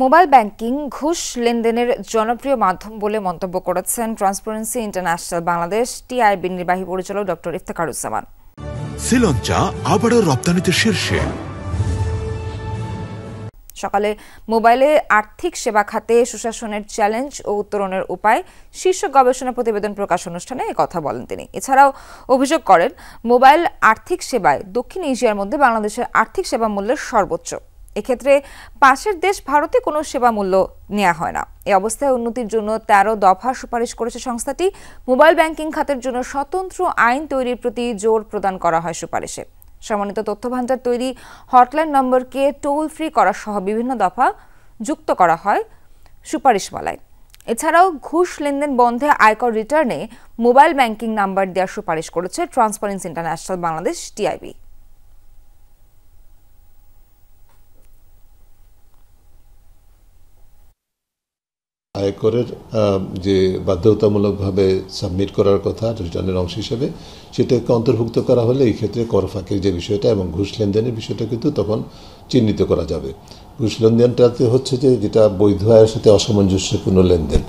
Mobile banking ঘুষ লেনদেনের জনপ্রিয় মাধ্যম বলে মন্তব্য করেছেন ট্রান্সপারেন্সি ইন্টারন্যাশনাল বাংলাদেশ টিআইবির নির্বাহী পরিচালক ডক্টর ইফতেখারুজ্জামান। শ্রীলঙ্কা আবারও রপ্তানিতে শীর্ষে। সকালে মোবাইলে আর্থিক সেবা খাতে সুশাসনের চ্যালেঞ্জ ও উত্তরণের উপায় শীর্ষক গবেষণা প্রতিবেদন প্রকাশ অনুষ্ঠানে কথা বলেন তিনি। এছাড়াও অভিযোগ করেন, মোবাইল আর্থিক সেবায় দক্ষিণ এশিয়ার মধ্যে বাংলাদেশের আর্থিক সেবা মূল্যের সর্বোচ্চ। এক্ষেত্রে পাশের দেশ ভারতে কোনো সেবা মূল্য নেওয়া হয় না। এই অবস্থায় উন্নতির জন্য 13 দফা সুপারিশ করেছে সংস্থাটি। মোবাইল ব্যাংকিং খাতের জন্য স্বতন্ত্র আইন তৈরির প্রতি জোর প্রদান করা হয় সুপারিশে। সমন্বিত তথ্য ভান্ডার তৈরি, হটলাইন নম্বরকে টোল ফ্রি করা সহ বিভিন্ন দফা যুক্ত করা হয় সুপারিশমালায়। এছাড়াও ঘুষ লেনদেন বন্ধে আয়কর রিটার্নে মোবাইল ব্যাংকিং নাম্বার দেওয়ার সুপারিশ করেছে ট্রান্সপারেন্সি ইন্টারন্যাশনাল বাংলাদেশ টিআইবি। আয়করের যে বাধ্যতামূলকভাবে সাবমিট করার কথা রিটার্নের অংশ হিসেবে, সেটাকে অন্তর্ভুক্ত করা হলে এই ক্ষেত্রে কর ফাঁকির যে বিষয়টা এবং ঘুষ লেনদেনের বিষয়টা কিন্তু তখন চিহ্নিত করা যাবে। ঘুষ লেনদেনটাতে হচ্ছে যেটা বৈধ আয়ের সাথে অসামঞ্জস্যপূর্ণ লেনদেন।